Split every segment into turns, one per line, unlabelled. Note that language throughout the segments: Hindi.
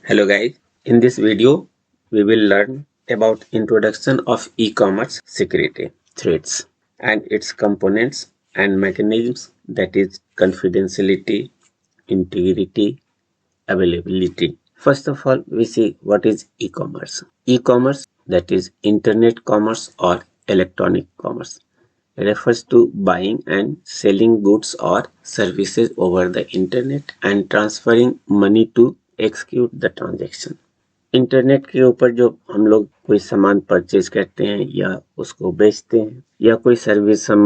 Hello guys, in this video we will learn about introduction of e-commerce security threats and its components and mechanisms, that is confidentiality, integrity, availability. First of all, we see what is e-commerce. E-commerce, that is internet commerce or electronic commerce, refers to buying and selling goods or services over the internet and transferring money to execute the transaction. Internet के ऊपर जो हम लोग कोई सामान परचेज करते हैं या उसको बेचते हैं या कोई सर्विस हम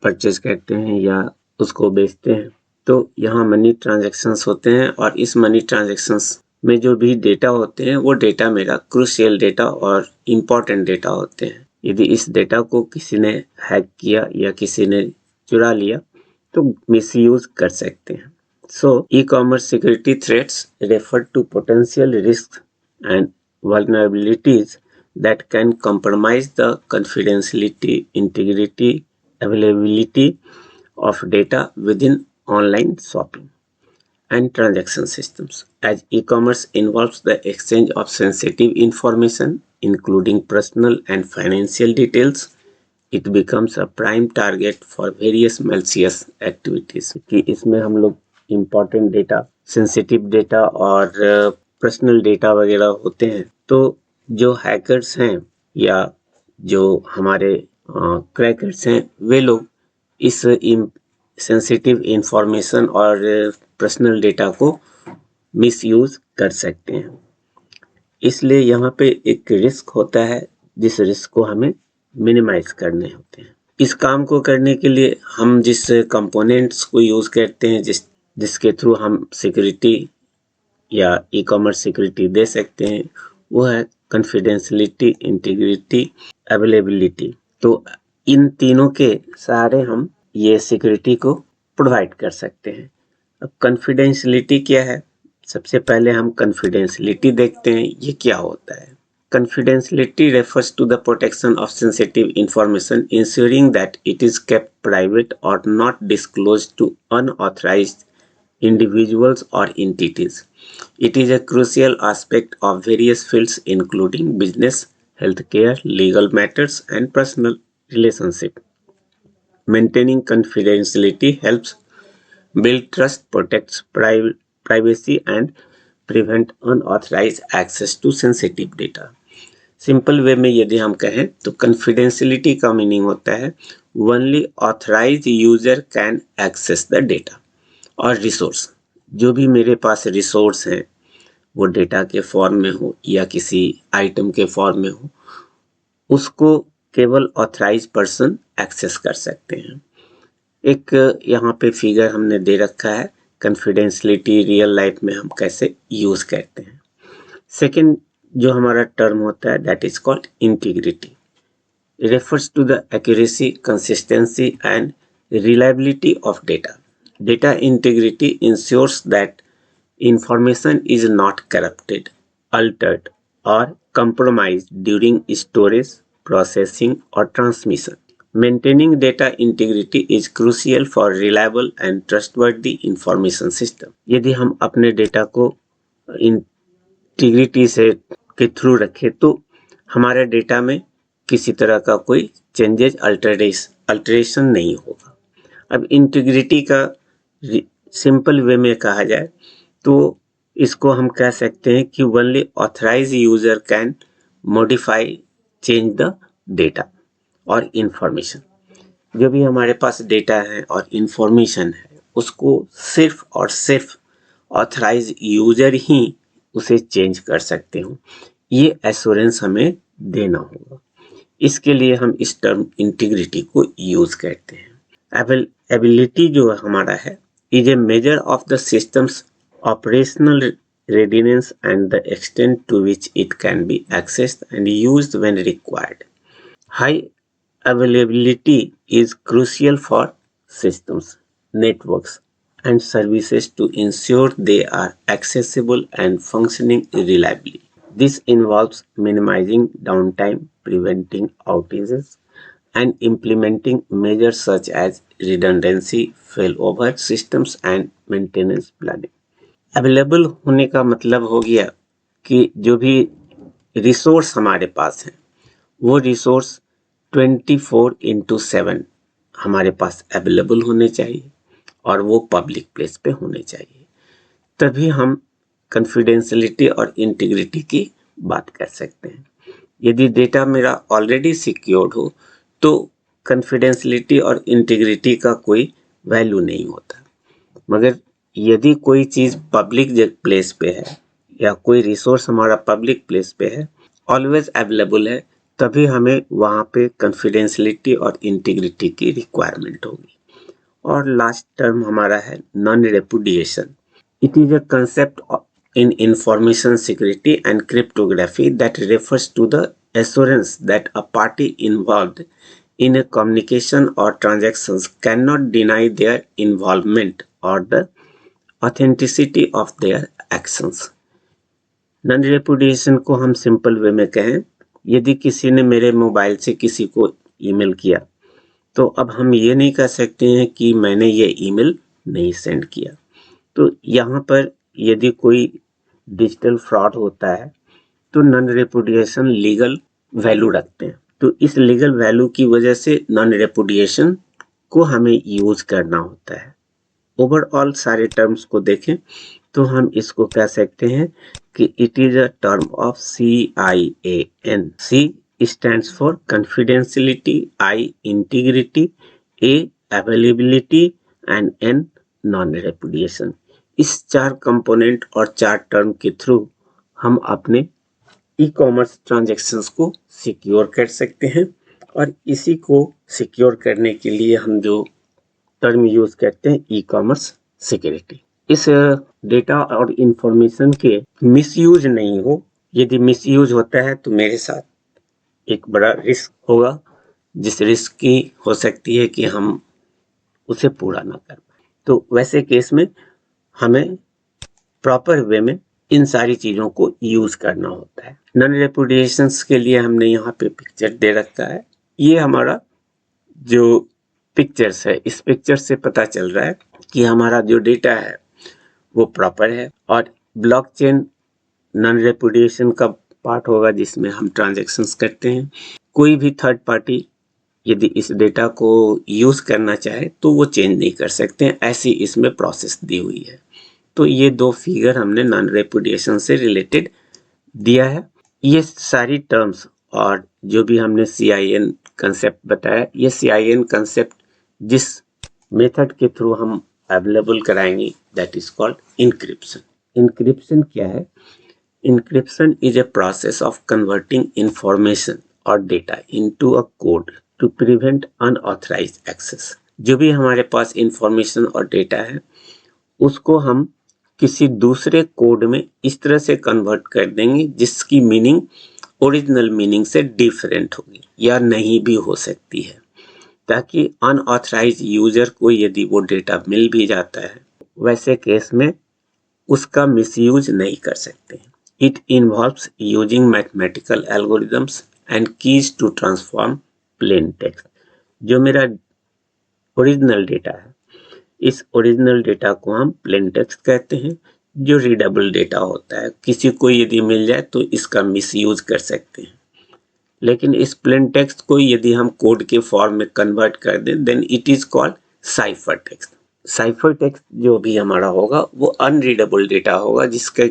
परचेज करते हैं या उसको बेचते हैं, तो यहाँ मनी ट्रांजैक्शंस होते हैं और इस मनी ट्रांजैक्शंस में जो भी डेटा होते हैं वो डेटा मेरा क्रूशियल डेटा और इम्पोर्टेंट डेटा होते हैं। यदि इस डेटा को किसी ने हैक किया या किसी ने चुरा लिया तो मिसयूज कर सकते हैं। So, e-commerce security threats refer to potential risks and vulnerabilities that can compromise the confidentiality, integrity, availability of data within online shopping and transaction systems. As e-commerce involves the exchange of sensitive information, including personal and financial details, it becomes a prime target for various malicious activities. कि इसमें हम लोग इम्पोर्टेंट डेटा, सेंसिटिव डेटा और पर्सनल डेटा वगैरह होते हैं, तो जो हैकर्स हैं या जो हमारे क्रैकर्स हैं, वे लोग इस सेंसिटिव इंफॉर्मेशन और पर्सनल डेटा को मिसयूज कर सकते हैं। इसलिए यहाँ पे एक रिस्क होता है, जिस रिस्क को हमें मिनिमाइज करने होते हैं। इस काम को करने के लिए हम जिस कंपोनेंट्स को यूज करते हैं, जिसके थ्रू हम सिक्योरिटी या ई कॉमर्स सिक्योरिटी दे सकते हैं, वो है कॉन्फिडेंशियलिटी, इंटीग्रिटी, अवेलेबिलिटी। तो इन तीनों के सहारे हम ये सिक्योरिटी को प्रोवाइड कर सकते हैं। अब कॉन्फिडेंशियलिटी क्या है? सबसे पहले हम कॉन्फिडेंशियलिटी देखते हैं, ये क्या होता है। Confidentiality refers to the protection of sensitive information, ensuring that it is kept private or not disclosed to unauthorized individuals or entities. It is a crucial aspect of various fields including business, healthcare, legal matters, and personal relationships. Maintaining confidentiality helps build trust, protects privacy, and prevent unauthorized access to sensitive data. Simple way में यदि हम कहें तो कॉन्फिडेंशियलिटी का मीनिंग होता है only authorised user can access the data और रिसोर्स। जो भी मेरे पास रिसोर्स हैं, वो डेटा के फॉर्म में हो या किसी आइटम के फॉर्म में हो, उसको केवल ऑथराइज्ड पर्सन एक्सेस कर सकते हैं। एक यहाँ पे फिगर हमने दे रखा है, कॉन्फिडेंशियलिटी रियल लाइफ में हम कैसे यूज करते हैं। सेकेंड जो हमारा टर्म होता है, that is called integrity. Refers to the accuracy, consistency and reliability of data. Data integrity ensures that information is not corrupted, altered, or compromised during storage, processing, or transmission. Maintaining data integrity is crucial for reliable and trustworthy information system. यदि हम अपने डेटा को इंटीग्रिटी से के थ्रू रखें तो हमारे डेटा में किसी तरह का कोई चेंजेस, अल्टरेशन नहीं होगा। अब इंटीग्रिटी का सिंपल वे में कहा जाए तो इसको हम कह सकते हैं कि only authorise user can modify, change the data और इंफॉर्मेशन। जो भी हमारे पास डेटा है और इंफॉर्मेशन है, उसको सिर्फ और सिर्फ ऑथराइज यूजर ही उसे चेंज कर सकते हो। ये एश्योरेंस हमें देना होगा। इसके लिए हम इस टर्म इंटीग्रिटी को यूज करते हैं। अवेलेबिलिटी जो हमारा है, is a measure of the systems operational readiness and the extent to which it can be accessed and used when required. High availability is crucial for systems, networks, and services to ensure they are accessible and functioning reliably. This involves minimizing downtime, preventing outages, and implementing measures such as redundancy, failover systems, and maintenance planning. Available होने का मतलब हो गया कि जो भी रिसोर्स हमारे पास है वो रिसोर्स 24/7 हमारे पास अवेलेबल होने चाहिए और वो पब्लिक प्लेस पे होने चाहिए, तभी हम कॉन्फिडेंशियलिटी और इंटीग्रिटी की बात कर सकते हैं। यदि डेटा मेरा ऑलरेडी सिक्योर्ड हो तो कॉन्फिडेंशियलिटी और इंटीग्रिटी का कोई वैल्यू नहीं होता। मगर यदि कोई चीज़ पब्लिक प्लेस पे है या कोई रिसोर्स हमारा पब्लिक प्लेस पे है, ऑलवेज अवेलेबल है, तभी हमें वहाँ पे कॉन्फिडेंशियलिटी और इंटीग्रिटी की रिक्वायरमेंट होगी। और लास्ट टर्म हमारा है non repudiation. It is a concept in information security and cryptography that refers to the assurance that a party involved in a communication or transactions cannot deny their involvement or the authenticity of their actions. Non repudiation को हम सिंपल वे में कहें, यदि किसी ने मेरे मोबाइल से किसी को ईमेल किया तो अब हम ये नहीं कह सकते हैं कि मैंने ये ईमेल नहीं सेंड किया। तो यहाँ पर यदि कोई डिजिटल फ्रॉड होता है तो नॉन रेपुडिएशन लीगल वैल्यू रखते हैं। तो इस लीगल वैल्यू की वजह से नॉन रेपुडिएशन को हमें यूज करना होता है। ओवरऑल सारे टर्म्स को देखें तो हम इसको कह सकते हैं कि it is a term of CIAN। C stands for confidentiality, I integrity, A availability and N non repudiation। इस 4 कंपोनेंट और 4 टर्म के थ्रू हम अपने ई कॉमर्स ट्रांजेक्शन्स को सिक्योर कर सकते हैं और इसी को सिक्योर करने के लिए हम जो टर्म यूज करते हैं ई कॉमर्स सिक्योरिटी। इस डेटा और इंफॉर्मेशन के मिसयूज नहीं हो। यदि मिसयूज होता है तो मेरे साथ एक बड़ा रिस्क होगा, जिस रिस्क की हो सकती है कि हम उसे पूरा ना कर पाए। तो वैसे केस में हमें प्रॉपर वे में इन सारी चीजों को यूज करना होता है। नॉन रेपुडिएशंस के लिए हमने यहाँ पे पिक्चर दे रखा है। ये हमारा जो पिक्चर्स है, इस पिक्चर से पता चल रहा है कि हमारा जो डेटा है वो प्रॉपर है और ब्लॉकचेन नॉन रेपुडिएशन का पार्ट होगा जिसमें हम ट्रांजैक्शंस करते हैं। कोई भी थर्ड पार्टी यदि इस डेटा को यूज करना चाहे तो वो चेंज नहीं कर सकते हैं, ऐसी इसमें प्रोसेस दी हुई है। तो ये 2 फिगर हमने नॉन रेपुडिएशन से रिलेटेड दिया है। ये सारी टर्म्स और जो भी हमने CIN कंसेप्ट बताया, ये CIN कंसेप्ट जिस मेथड के थ्रू हम अवेलेबल कराएंगे that is called encryption. Encryption क्या है? Encryption is a process of converting information or data into a code to prevent unauthorized access। जो भी हमारे पास इंफॉर्मेशन और डेटा है उसको हम किसी दूसरे कोड में इस तरह से कन्वर्ट कर देंगे जिसकी मीनिंग ओरिजिनल मीनिंग से डिफरेंट होगी या नहीं भी हो सकती है, ताकि अनऑथराइज यूजर को यदि वो डेटा मिल भी जाता है वैसे केस में उसका मिसयूज नहीं कर सकते। It involves using mathematical algorithms and keys to transform plain text। जो मेरा ओरिजिनल डेटा है, इस ओरिजिनल डेटा को हम प्लेन टेक्स्ट कहते हैं, जो रीडेबल डेटा होता है। किसी को यदि मिल जाए तो इसका मिसयूज कर सकते हैं, लेकिन इस प्लेन टेक्स्ट को यदि हम कोड के फॉर्म में कन्वर्ट कर दें then it is called cipher text. Cipher text जो भी हमारा होगा वो अनरीडेबल डेटा होगा जिसका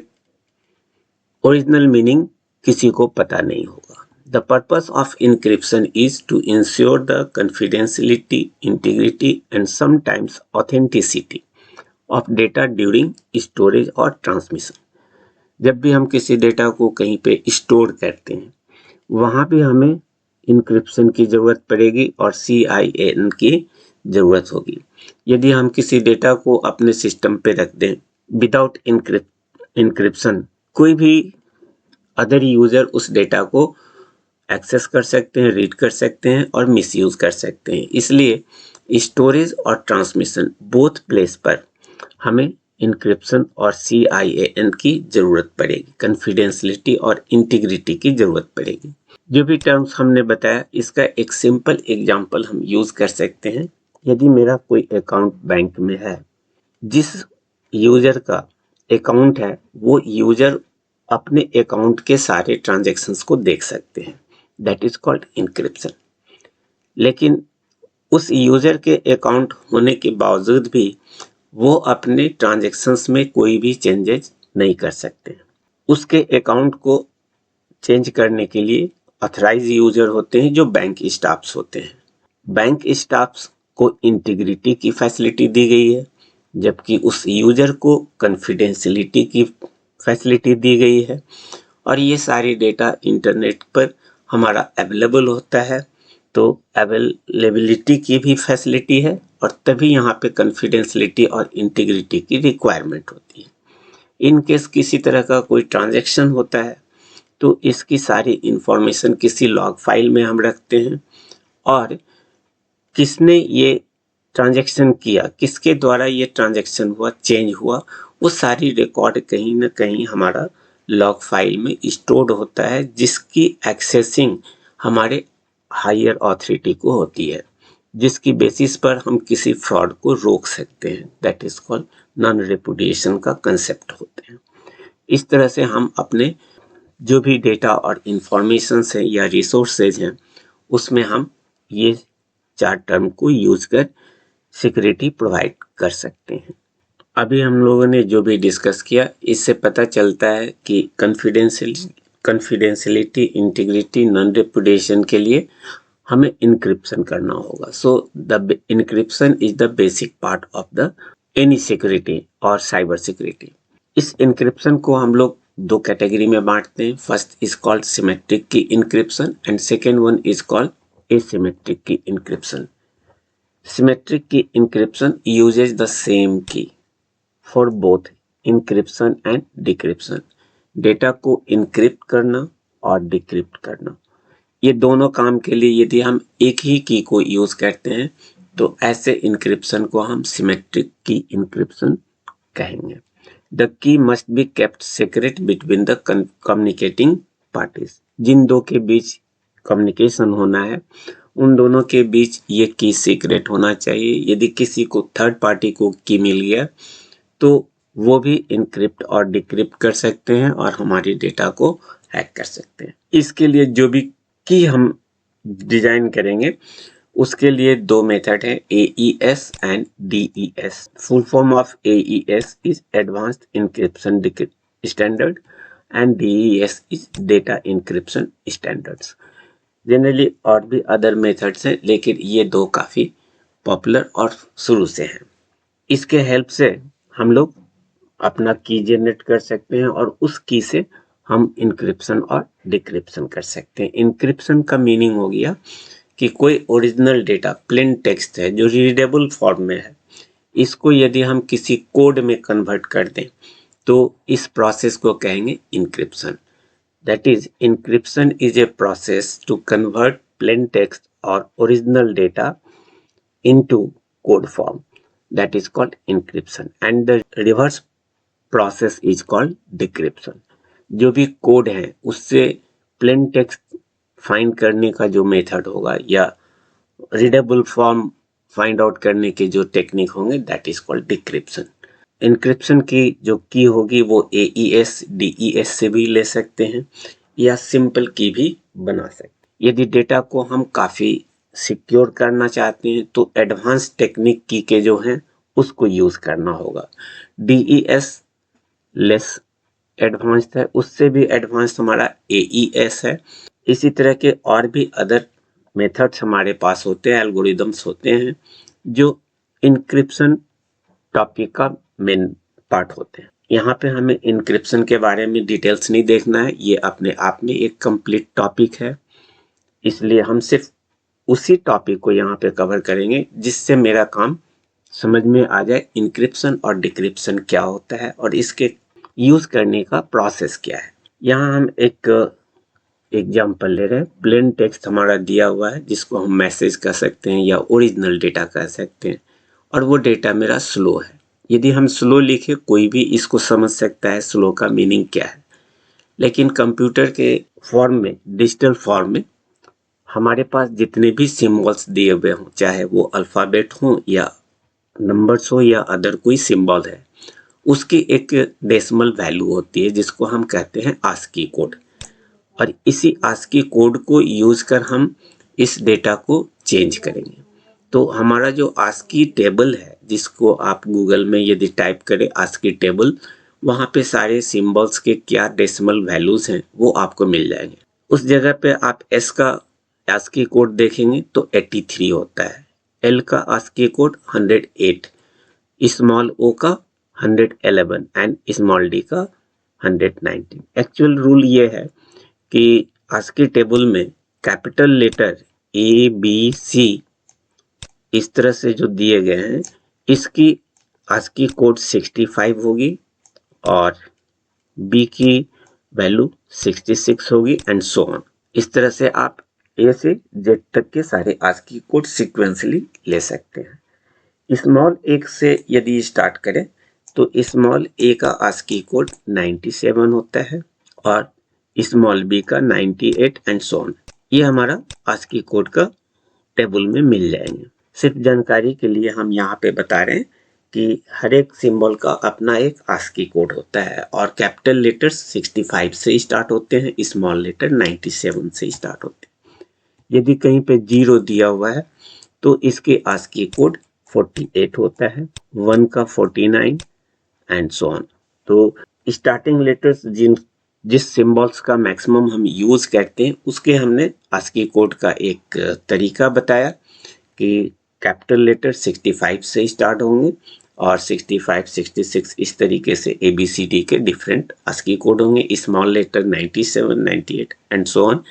ओरिजिनल मीनिंग किसी को पता नहीं होगा। The purpose of encryption is to ensure the confidentiality, integrity and sometimes authenticity of data during storage और transmission। जब भी हम किसी डेटा को कहीं पे स्टोर करते हैं वहाँ भी हमें इंक्रिप्शन की जरूरत पड़ेगी और CIN की जरूरत होगी। यदि हम किसी डेटा को अपने सिस्टम पे रख दें विदाउट इंक्रिप्शन, कोई भी अदर यूजर उस डेटा को एक्सेस कर सकते हैं, रीड कर सकते हैं और मिसयूज कर सकते हैं। इसलिए स्टोरेज और ट्रांसमिशन बोथ प्लेस पर हमें इंक्रिप्शन और CIAN की जरूरत पड़ेगी, कॉन्फिडेंशियलिटी और इंटीग्रिटी की जरूरत पड़ेगी। जो भी टर्म्स हमने बताया इसका एक सिंपल एग्जांपल हम यूज कर सकते हैं। यदि मेरा कोई अकाउंट बैंक में है, जिस यूजर का अकाउंट है वो यूजर अपने अकाउंट के सारे ट्रांजैक्शंस को देख सकते हैं, दैट इज कॉल्ड इंक्रिप्शन। लेकिन उस यूजर के अकाउंट होने के बावजूद भी वो अपने ट्रांजैक्शंस में कोई भी चेंजेस नहीं कर सकते। उसके अकाउंट को चेंज करने के लिए ऑथराइज यूजर होते हैं जो बैंक स्टाफ्स होते हैं। बैंक स्टाफ्स को इंटीग्रिटी की फैसिलिटी दी गई है, जबकि उस यूजर को कॉन्फिडेंशियलिटी की फैसिलिटी दी गई है। और ये सारी डेटा इंटरनेट पर हमारा अवेलेबल होता है, तो अवेलेबिलिटी की भी फैसिलिटी है और तभी यहाँ पे कॉन्फिडेंशियलिटी और इंटीग्रिटी की रिक्वायरमेंट होती है। इन केस किसी तरह का कोई ट्रांजैक्शन होता है तो इसकी सारी इंफॉर्मेशन किसी लॉग फाइल में हम रखते हैं, और किसने ये ट्रांजैक्शन किया, किसके द्वारा ये ट्रांजैक्शन हुआ, चेंज हुआ, वो सारी रिकॉर्ड कहीं ना कहीं हमारा लॉग फाइल में स्टोर्ड होता है, जिसकी एक्सेसिंग हमारे हायर अथॉरिटी को होती है, जिसकी बेसिस पर हम किसी फ्रॉड को रोक सकते हैं। That is called non repudiation का कंसेप्ट होते हैं। इस तरह से हम अपने जो भी डेटा और इंफॉर्मेशन है या रिसोर्सेज हैं उसमें हम ये 4 टर्म को यूज कर सिक्योरिटी प्रोवाइड कर सकते हैं। अभी हम लोगों ने जो भी डिस्कस किया इससे पता चलता है कि कॉन्फिडेंशियलिटी, इंटीग्रिटी, नॉन रेपुडिएशन के लिए हमें इंक्रिप्शन करना होगा। So the encryption is the basic part of the any security और साइबर सिक्योरिटी। इस इंक्रिप्शन को हम लोग 2 कैटेगरी में बांटते हैं। First is called symmetric key encryption and second one is called asymmetric key encryption. Symmetric key encryption uses the same key for both encryption and decryption। Data को इनक्रिप्ट करना और डिक्रिप्ट करना, ये दोनों काम के लिए यदि हम एक ही की को यूज करते हैं तो ऐसे इंक्रिप्शन को हम सिमेट्रिक की इंक्रिप्शन कहेंगे। The key must be kept secret between the communicating parties. जिन दो के बीच कम्युनिकेशन होना है उन दोनों के बीच ये की सीक्रेट होना चाहिए। यदि किसी को थर्ड पार्टी को की मिल गया तो वो भी इनक्रिप्ट और डिक्रिप्ट कर सकते हैं और हमारी डेटा को हैक कर सकते हैं। इसके लिए जो भी की हम डिजाइन करेंगे उसके लिए 2 मेथड है, AES and DES। Full form of AES is advanced encryption standard and DES is data encryption standards. Generally और भी अदर मेथड्स हैं, लेकिन ये 2 काफ़ी पॉपुलर और शुरू से हैं। इसके हेल्प से हम लोग अपना की जनरेट कर सकते हैं और उस की से हम इंक्रिप्शन और डिक्रिप्शन कर सकते हैं। इंक्रिप्शन का मीनिंग हो गया कि कोई ओरिजिनल डेटा प्लेन टेक्स्ट है जो रीडेबल फॉर्म में है, इसको यदि हम किसी कोड में कन्वर्ट कर दें तो इस प्रोसेस को कहेंगे encryption. That is, encryption is a process to convert plain text or original data into code form. That is called encryption. And the reverse process is called decryption. जो भी कोड है उससे plain text फाइंड करने का जो मेथड होगा या रीडेबल फॉर्म फाइंड आउट करने के जो टेक्निक होंगे, that is called decryption. Encryption की जो की होगी वो AES, DES से भी ले सकते हैं या सिंपल की भी बना सकते हैं। यदि डेटा को हम काफ़ी सिक्योर करना चाहते हैं तो एडवांस टेक्निक की के जो हैं उसको यूज़ करना होगा। DES लेस एडवांस्ड है, उससे भी एडवांस हमारा AES है। इसी तरह के और भी अदर मेथड्स हमारे पास होते हैं, एल्गोरिदम्स होते हैं जो इंक्रिप्शन टॉपिक का मेन पार्ट होते हैं। यहाँ पे हमें इंक्रिप्शन के बारे में डिटेल्स नहीं देखना है, ये अपने आप में एक कंप्लीट टॉपिक है, इसलिए हम सिर्फ उसी टॉपिक को यहाँ पे कवर करेंगे जिससे मेरा काम समझ में आ जाए इंक्रिप्शन और डिक्रिप्शन क्या होता है और इसके यूज करने का प्रोसेस क्या है। यहाँ हम एक एग्जाम्पल ले रहे हैं। प्लेन टेक्स्ट हमारा दिया हुआ है जिसको हम मैसेज कह सकते हैं या ओरिजिनल डेटा कह सकते हैं, और वो डेटा मेरा स्लो है। यदि हम स्लो लिखे कोई भी इसको समझ सकता है स्लो का मीनिंग क्या है, लेकिन कंप्यूटर के फॉर्म में, डिजिटल फॉर्म में हमारे पास जितने भी सिम्बल्स दिए हुए हों, चाहे वो अल्फ़ाबेट हो या नंबर्स हो या अदर कोई सिंबल है, उसकी एक डेसिमल वैल्यू होती है जिसको हम कहते हैं आस्की कोड, और इसी आस्की कोड को यूज कर हम इस डेटा को चेंज करेंगे। तो हमारा जो आस्की टेबल है, जिसको आप गूगल में यदि टाइप करें आस्की टेबल, वहाँ पे सारे सिंबल्स के क्या डेसिमल वैल्यूज हैं वो आपको मिल जाएंगे। उस जगह पे आप एस का आस्की कोड देखेंगे तो 83 होता है, एल का आस्की कोड 108, स्मॉल ओ का 111 एंड स्मॉल डी का 119। एक्चुअल रूल ये है कि आस्की टेबल में capital letter A B C इस तरह से जो दिए गए हैं, इसकी आस्की कोड 65 होगी और बी की वैल्यू 66 होगी एंड सो ऑन। इस तरह से आप ए से जेड तक के सारे आस्की कोड सिक्वेंसली ले सकते हैं। स्मॉल ए से यदि स्टार्ट करें तो स्मॉल ए का आस्की कोड 97 होता है और स्मॉल बी का 98 एंड सो ऑन। ये हमारा आस्की कोड का टेबल में मिल जाएंगे। सिर्फ जानकारी के लिए हम यहाँ पे बता रहे हैं कि हर एक सिंबल का अपना एक आस्की कोड होता है और कैपिटल लेटर्स 65 से स्टार्ट होते हैं, स्मॉल लेटर 97 से स्टार्ट होते हैं। यदि कहीं पे 0 दिया हुआ है तो इसके आस्की कोड 48 होता है, 1 का 49 एंड सो ऑन। तो स्टार्टिंग लेटर्स जिस सिंबल्स का मैक्सिमम हम यूज करते हैं उसके हमने आस्की कोड का एक तरीका बताया कि कैपिटल लेटर 65 से स्टार्ट होंगे और 65, 66 इस तरीके से ABCD के डिफरेंट आस्की कोड होंगे, small letter 97, 98 and so on,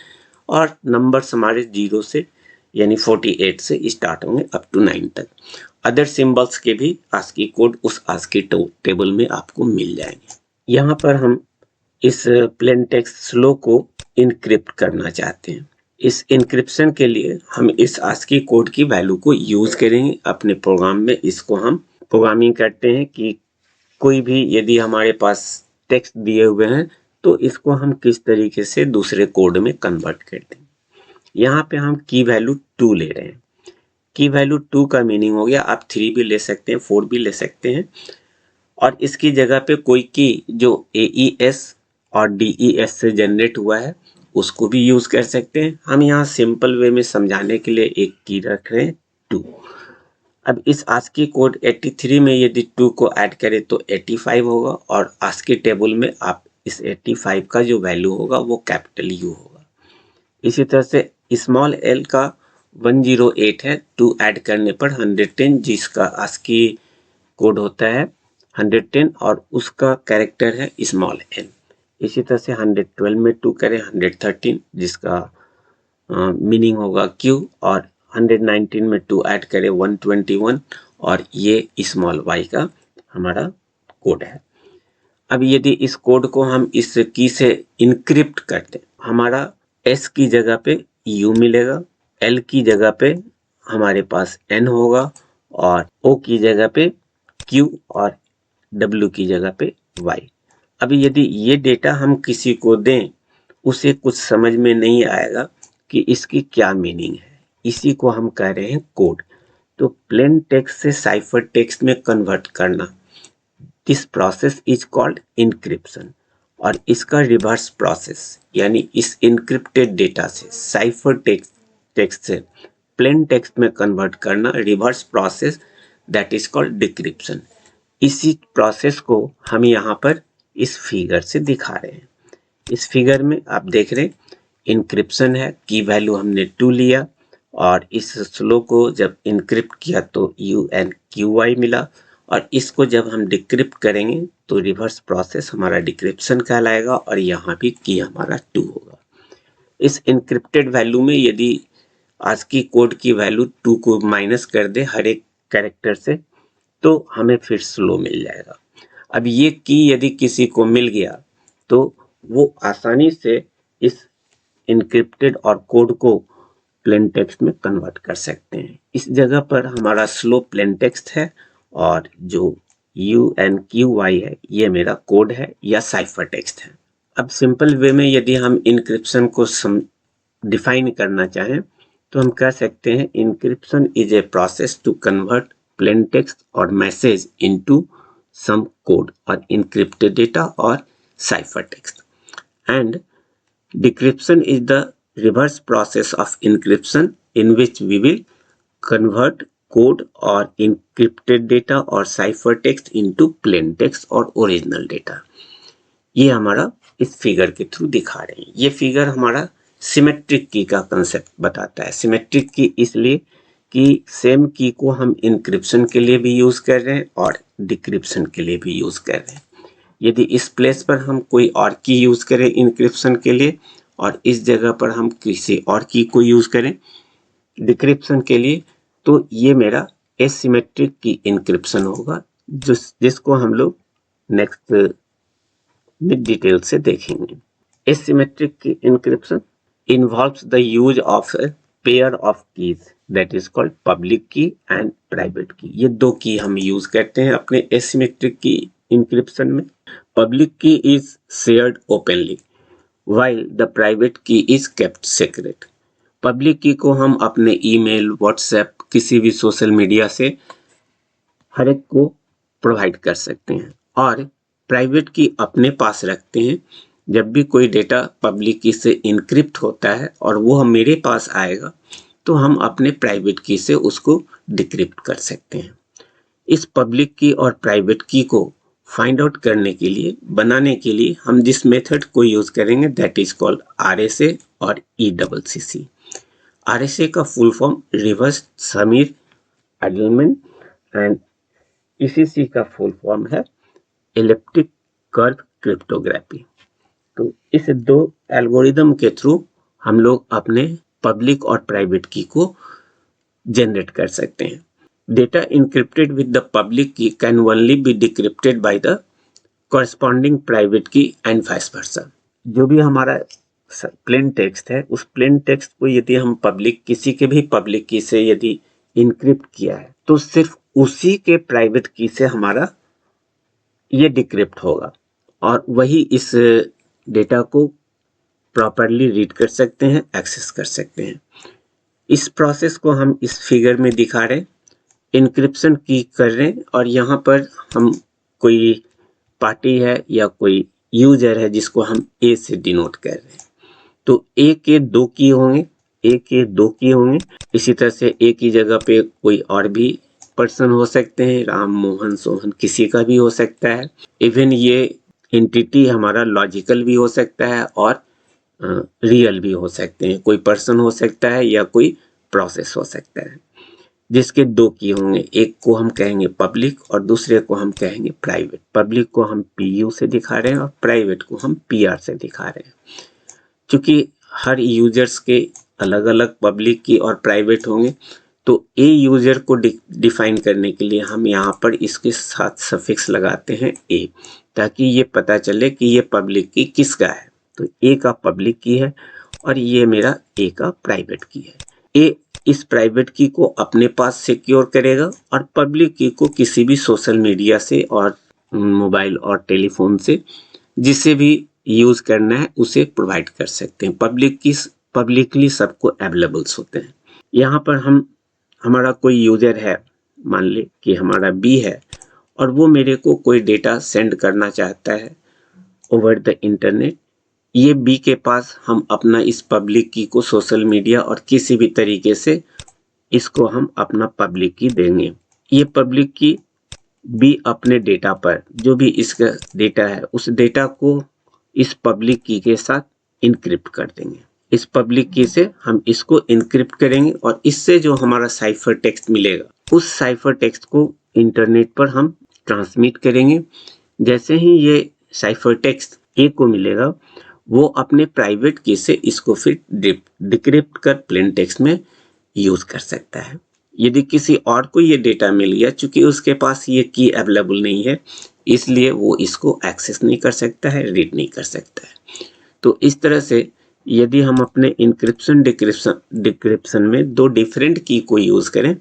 और नंबर्स हमारे 0 से यानी 48 से स्टार्ट होंगे अप टू 9 तक। अदर सिंबल्स के भी आस्की कोड उस आस्की टेबल में आपको मिल जाएंगे। यहाँ पर हम इस प्लेन टेक्स्ट स्लो को इनक्रिप्ट करना चाहते हैं। इस इनक्रिप्शन के लिए हम इस आस्की कोड की वैल्यू को यूज करेंगे अपने प्रोग्राम में। इसको हम प्रोग्रामिंग करते हैं कि कोई भी यदि हमारे पास टेक्स्ट दिए हुए हैं तो इसको हम किस तरीके से दूसरे कोड में कन्वर्ट करते हैं। यहाँ पे हम की वैल्यू 2 ले रहे हैं। की वैल्यू 2 का मीनिंग हो गया, आप 3 भी ले सकते हैं, 4 भी ले सकते हैं, और इसकी जगह पे कोई की जो AES और DES से जनरेट हुआ है उसको भी यूज कर सकते हैं। हम यहाँ सिंपल वे में समझाने के लिए एक की रख रहे हैं 2। अब इस आस्की कोड 83 में यदि 2 को ऐड करें तो 85 होगा और आस्की टेबल में आप इस 85 का जो वैल्यू होगा वो कैपिटल U होगा। इसी तरह से स्मॉल l का 108 है, 2 ऐड करने पर 110, जिसका आस्की कोड होता है 110 और उसका कैरेक्टर है स्मॉल n। इसी तरह से 112 में 2 करें 113, जिसका मीनिंग होगा Q, और 119 में 2 ऐड करें 121 और ये स्मॉल y का हमारा कोड है। अब यदि इस कोड को हम इस की से इनक्रिप्ट करते हैं, हमारा S की जगह पे U मिलेगा, L की जगह पे हमारे पास N होगा और O की जगह पे Q और W की जगह पे Y। अभी यदि ये डेटा हम किसी को दें, उसे कुछ समझ में नहीं आएगा कि इसकी क्या मीनिंग है, इसी को हम कह रहे हैं कोड। तो प्लेन टेक्स्ट से साइफर टेक्स्ट में कन्वर्ट करना, this process is called encryption. और इसका रिवर्स प्रोसेस यानी इस इनक्रिप्टेड डेटा से साइफर टेक्स्ट से प्लेन टेक्स्ट में कन्वर्ट करना, reverse process, that is called decryption. इसी प्रोसेस को हम यहाँ पर इस फिगर से दिखा रहे हैं। इस फिगर में आप देख रहे हैं इनक्रिप्शन है, की वैल्यू हमने 2 लिया और इस स्लो को जब इनक्रिप्ट किया तो UNQY मिला, और इसको जब हम डिक्रिप्ट करेंगे तो रिवर्स प्रोसेस हमारा डिक्रिप्शन कहलाएगा और यहाँ भी की हमारा 2 होगा। इस इनक्रिप्टेड वैल्यू में यदि आस्की कोड की वैल्यू 2 को माइनस कर दे हर एक कैरेक्टर से तो हमें फिर स्लो मिल जाएगा। अब ये की यदि किसी को मिल गया तो वो आसानी से इस इनक्रिप्टेड और कोड को प्लेन टेक्स्ट में कन्वर्ट कर सकते हैं। इस जगह पर हमारा स्लो प्लेन टेक्स्ट है और जो UNQY है ये मेरा कोड है या साइफर टेक्स्ट है। अब सिंपल वे में यदि हम इनक्रिप्शन को डिफाइन करना चाहें तो हम कह सकते हैं encryption is a process to convert plain text और message into some code or encrypted data or ciphertext. And decryption is the reverse process of encryption in which we will convert code or encrypted data or ciphertext into plain text और ओरिजिनल डेटा। ये हमारा इस फिगर के थ्रू दिखा रहे हैं। ये फिगर हमारा सिमेट्रिक की का कंसेप्ट बताता है। सिमेट्रिक की इसलिए कि सेम की को हम इंक्रिप्शन के लिए भी यूज कर रहे हैं और डिक्रिप्शन के लिए भी यूज कर रहे हैं। यदि इस प्लेस पर हम कोई और की यूज करें इंक्रिप्शन के लिए और इस जगह पर हम किसी और की को यूज करें डिक्रिप्शन के लिए, तो ये मेरा एसिमेट्रिक की इंक्रिप्शन होगा, जिसको हम लोग नेक्स्ट में डिटेल से देखेंगे। Asymmetric key encryption involves the use of a pair of keys that is called public key and private key। ये दो की हम यूज करते हैं अपने एसिमेट्रिक की इंक्रिप्शन में। पब्लिक की is shared openly while the private key is kept secret। Public की को हम अपने ईमेल, व्हाट्सएप, किसी भी सोशल मीडिया से हर एक को प्रोवाइड कर सकते हैं और प्राइवेट की अपने पास रखते हैं। जब भी कोई डेटा पब्लिक की से इनक्रिप्ट होता है और वो मेरे पास आएगा तो हम अपने प्राइवेट की से उसको डिक्रिप्ट कर सकते हैं। इस पब्लिक की और प्राइवेट की को फाइंड आउट करने के लिए, बनाने के लिए हम जिस मेथड को यूज करेंगे दैट इज कॉल्ड RSA और ECC। RSA का full form Rivest Shamir Adleman and ECC का फुल फॉर्म है इलिप्टिक कर्व क्रिप्टोग्राफी। तो इस दो एल्गोरिदम के थ्रू हम लोग अपने पब्लिक और प्राइवेट की को जनरेट कर सकते हैं। Data encrypted with the public key can only be decrypted by the corresponding private key and vice versa। जो भी हमारा प्लेन टेक्स्ट है उस प्लेन टेक्स्ट को यदि हम पब्लिक किसी के भी पब्लिक की से यदि इनक्रिप्ट किया है तो सिर्फ उसी के प्राइवेट की से हमारा ये डिक्रिप्ट होगा और वही इस डेटा को प्रॉपरली रीड कर सकते हैं, एक्सेस कर सकते हैं। इस प्रोसेस को हम इस फिगर में दिखा रहे हैं। इंक्रिप्शन की कर रहे हैं और यहाँ पर हम कोई पार्टी है या कोई यूजर है जिसको हम A से डिनोट कर रहे हैं। तो A के दो की होंगे, A के दो की होंगे। इसी तरह से A की जगह पे कोई और भी पर्सन हो सकते हैं, राम, मोहन, सोहन, किसी का भी हो सकता है। इवन ये एंटिटी हमारा लॉजिकल भी हो सकता है और रियल भी हो सकते हैं। कोई पर्सन हो सकता है या कोई प्रोसेस हो सकता है जिसके दो की होंगे। एक को हम कहेंगे पब्लिक और दूसरे को हम कहेंगे प्राइवेट। पब्लिक को हम PU से दिखा रहे हैं और प्राइवेट को हम PR से दिखा रहे हैं। क्योंकि हर यूजर्स के अलग अलग पब्लिक की और प्राइवेट होंगे तो A यूजर को डिफाइन करने के लिए हम यहाँ पर इसके साथ सफिक्स लगाते हैं A, ताकि ये पता चले कि ये पब्लिक की किसका है। तो A का पब्लिक की है और ये मेरा A का प्राइवेट की है। A इस प्राइवेट की को अपने पास सिक्योर करेगा और पब्लिक की को किसी भी सोशल मीडिया से और मोबाइल और टेलीफोन से जिसे भी यूज करना है उसे प्रोवाइड कर सकते हैं। पब्लिकली सबको अवेलेबल्स होते हैं। यहाँ पर हमारा कोई यूजर है, मान ले कि हमारा B है और वो मेरे को कोई डेटा सेंड करना चाहता है ओवर द इंटरनेट। ये B के पास हम अपना इस पब्लिक की को सोशल मीडिया और किसी भी तरीके से इसको हम अपना पब्लिक की देंगे। ये पब्लिक की B अपने डेटा पर जो भी इसका डेटा है उस डेटा को इस पब्लिक की के साथ इनक्रिप्ट कर देंगे। इस पब्लिक की से हम इसको इनक्रिप्ट करेंगे और इससे जो हमारा साइफर टेक्स्ट मिलेगा उस साइफर टेक्स्ट को इंटरनेट पर हम ट्रांसमिट करेंगे। जैसे ही ये साइफर टेक्स्ट A को मिलेगा वो अपने प्राइवेट की से इसको फिर डिक्रिप्ट कर प्लेन टेक्स्ट में यूज कर सकता है। यदि किसी और को ये डेटा मिल गया, चूंकि उसके पास ये की अवेलेबल नहीं है इसलिए वो इसको एक्सेस नहीं कर सकता है, रीड नहीं कर सकता है। तो इस तरह से यदि हम अपने इंक्रिप्शन डिक्रिप्शन में दो डिफरेंट की को यूज करें,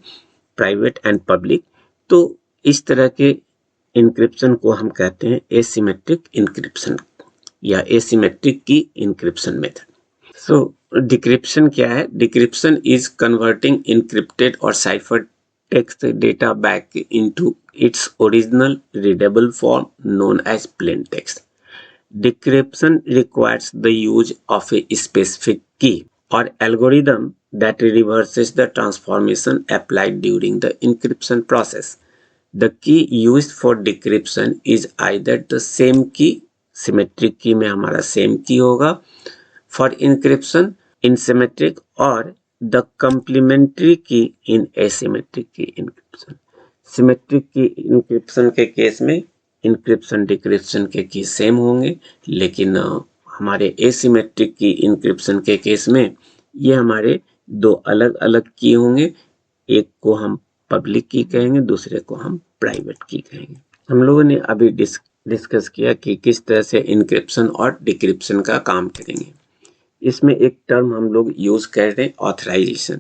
प्राइवेट एंड पब्लिक, तो इस तरह के इंक्रिप्शन को हम कहते हैं एसिमेट्रिक इंक्रिप्शन या एसिमेट्रिक की इंक्रिप्शन मेथड। सो डिक्रिप्शन क्या है? डिक्रिप्शन इज कन्वर्टिंग इंक्रिप्टेड और cipher takes the data back into its original readable form known as plain text. Decryption requires the use of a specific key or algorithm that reverses the transformation applied during the encryption process. The key used for decryption is either the same key, symmetric key में हमारा same key होगा for encryption in symmetric, और the complementary key in asymmetric key encryption. Symmetric key encryption के केस में encryption decryption के की सेम होंगे, लेकिन हमारे asymmetric की encryption के केस में ये हमारे दो अलग अलग की होंगे, एक को हम पब्लिक की कहेंगे, दूसरे को हम प्राइवेट की कहेंगे। हम लोगों ने अभी डिस्कस किया कि किस तरह से इंक्रिप्शन और डिक्रिप्शन का काम करेंगे। इसमें एक टर्म हम लोग यूज कर रहे हैं, authorisation.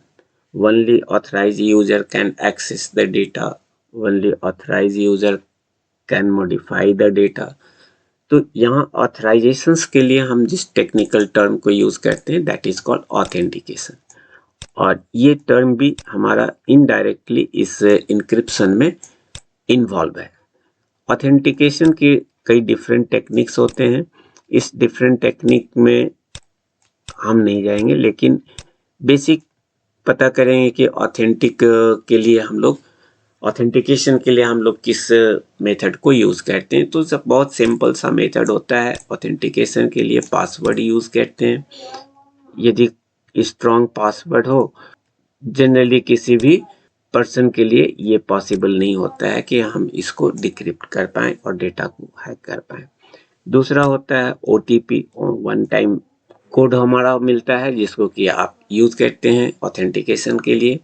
Only authorise user can access the data, only authorise user can modify the data. तो यहाँ ऑथराइजेशंस के लिए हम जिस टेक्निकल टर्म को यूज करते हैं दैट इज कॉल्ड ऑथेंटिकेशन, और ये टर्म भी हमारा इनडायरेक्टली इस इंक्रिप्शन में इन्वॉल्व है। ऑथेंटिकेशन के कई डिफरेंट टेक्निक्स होते हैं, इस डिफरेंट टेक्निक में हम नहीं जाएंगे, लेकिन बेसिक पता करेंगे कि ऑथेंटिकेशन के लिए हम लोग किस मेथड को यूज करते हैं। तो सब बहुत सिंपल सा मेथड होता है। ऑथेंटिकेशन के लिए पासवर्ड यूज करते हैं। यदि स्ट्रॉन्ग पासवर्ड हो, जनरली किसी भी पर्सन के लिए ये पॉसिबल नहीं होता है कि हम इसको डिक्रिप्ट कर पाएं और डेटा को हैक कर पाएं। दूसरा होता है OTP, वन टाइम कोड हमारा मिलता है जिसको कि आप यूज करते हैं ऑथेंटिकेशन के लिए,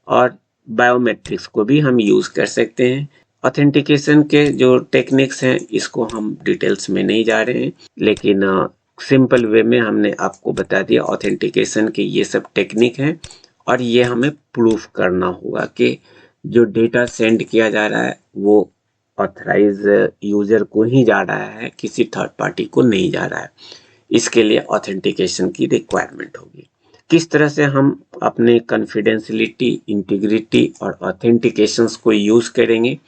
और बायोमेट्रिक्स को भी हम यूज कर सकते हैं। ऑथेंटिकेशन के जो टेक्निक्स हैं इसको हम डिटेल्स में नहीं जा रहे हैं, लेकिन सिंपल वे में हमने आपको बता दिया ऑथेंटिकेशन के ये सब टेक्निक हैं, और ये हमें प्रूफ करना होगा कि जो डेटा सेंड किया जा रहा है वो ऑथराइज यूजर को ही जा रहा है, किसी थर्ड पार्टी को नहीं जा रहा है। इसके लिए ऑथेंटिकेशन की रिक्वायरमेंट होगी। किस तरह से हम अपने कॉन्फिडेंशियलिटी, इंटीग्रिटी और ऑथेंटिकेशंस को यूज करेंगे,